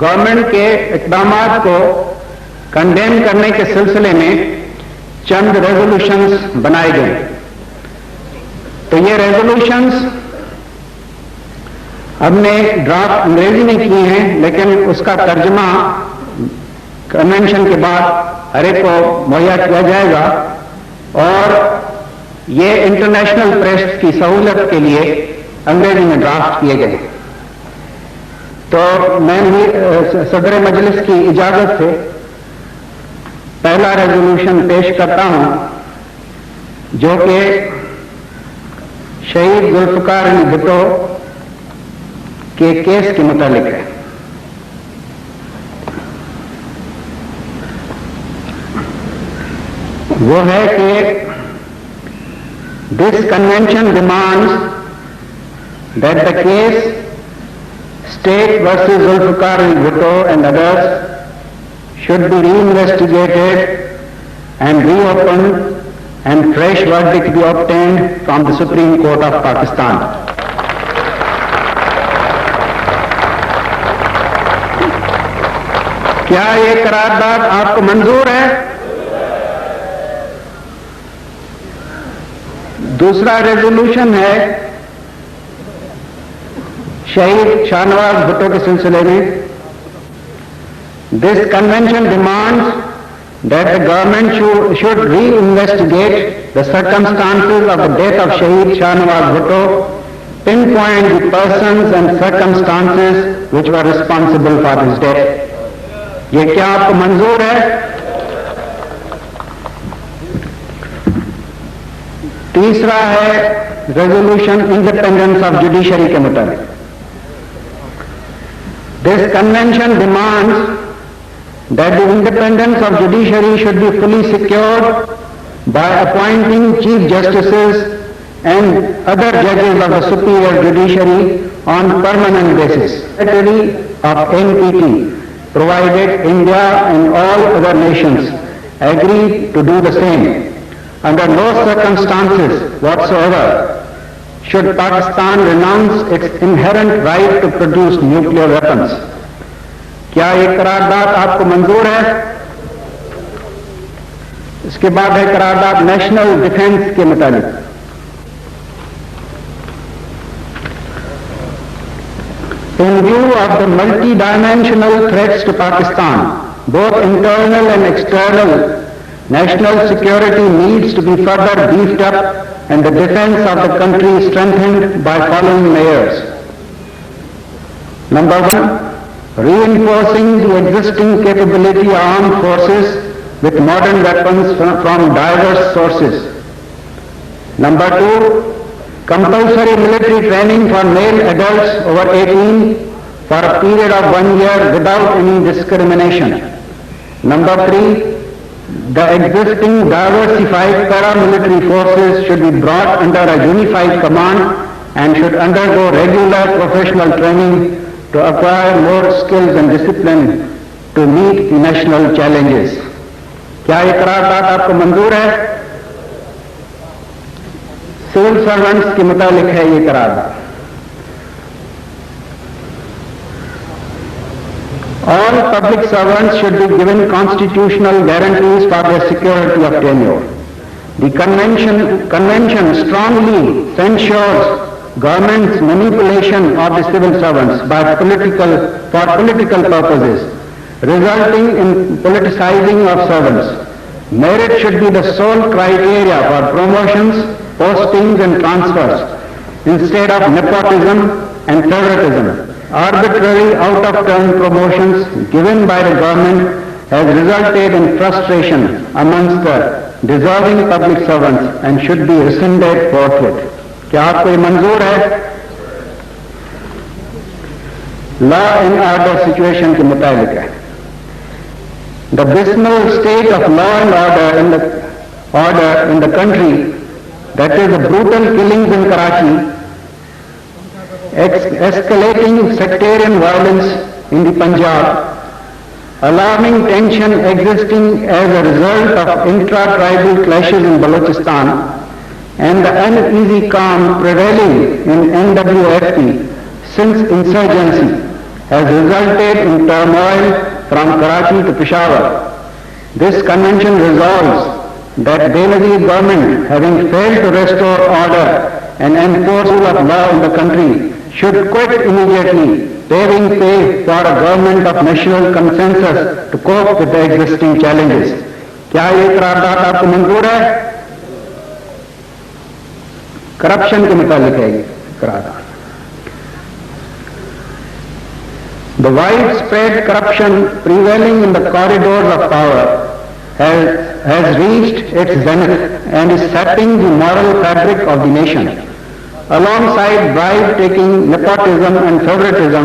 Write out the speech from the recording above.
Government के इक़दामात को condemn करने के सिलसिले में चंद रेजोल्यूशंस बनाए गए। तो ये रेजोल्यूशंस हमने ड्राफ्ट अंग्रेजी में किए हैं, लेकिन उसका तर्जमा कन्वेंशन के बाद हर एक को मुहैया किया जाएगा और ये इंटरनेशनल प्रेस की सहूलत के लिए अंग्रेजी में ड्राफ्ट किए गए। तो मैं भी सदर मजलिस की इजाजत से पहला रेजोल्यूशन पेश करता हूं, जो कि शहीद जुल्फिकार अली भुट्टो के केस के मुतालिक है। वो है कि this convention demands that the case state versus Zulfikar Ali Bhutto and others should be reinvestigated and reopened and fresh verdict be obtained from the Supreme Court of Pakistan. क्या ये करारदाद आपको मंजूर है? दूसरा रेजोल्यूशन है शहीद शाहनवाज भुट्टो के सिलसिले में। This convention demands that the government should reinvestigate the circumstances of the death of Shaheed Shahnawaz Bhutto, pinpoint the persons and circumstances which were responsible for his death. ये क्या आपको मंजूर है? तीसरा है रेजोल्यूशन इंडिपेंडेंस ऑफ जुडिशरी के मुताबिक। This convention demands that the independence of judiciary should be fully secured by appointing chief justices and other judges of the superior judiciary on permanent basis. Secretary of NPT, provided India and all other nations agree to do the same. Under no circumstances whatsoever should Pakistan renounce its inherent right to produce nuclear weapons. क्या ये करारदाद आपको मंजूर है? इसके बाद है करारदाद national defence के मुताबिक। In view of the multi-dimensional threats to Pakistan, both internal and external, national security needs to be further beefed up and the defense of the country strengthened by following measures. Number 1, reinforcing the existing capability of armed forces with modern weapons from diverse sources. Number 2, compulsory military training for male adults over 18 for a period of 1 year without any discrimination. Number 3, the existing diversified paramilitary forces should be brought under a unified command and should undergo regular professional training to acquire more skills and discipline to meet the national challenges. क्या ये करारदाद आपको मंजूर है? Civil servants के मुतालिक है ये करारदाद। All public servants should be given constitutional guarantees for their security of tenure. The convention strongly censures government's manipulation of the civil servants for political purposes, resulting in politicizing of servants. Merit should be the sole criteria for promotions, postings and transfers, instead of nepotism and favoritism. Arbitrary out-of-turn promotions given by the government has resulted in frustration amongst the deserving public servants and should be rescinded forthwith. क्या आपको ये मंजूर है? Law and order situation के मुताबिक है। The dismal state of law and order in the country, that is the brutal killings in Karachi, escalating sectarian violence in the Punjab, alarming tension existing as a result of intra-tribal clashes in Balochistan, and the uneasy calm prevailing in NWFP since insurgency has resulted in turmoil from Karachi to Peshawar. This convention resolves that Benazir government, having failed to restore order and enforcement of law in the country, should quit immediately, paving way for a government of national consensus to cope with the existing challenges. क्या ये करारदाद आपको मंजूर है? Corruption के मुतालिक है ये करारदाद. The widespread corruption prevailing in the corridors of power has reached its zenith and is sapping the moral fabric of the nation. Alongside bribe-taking, nepotism and favoritism,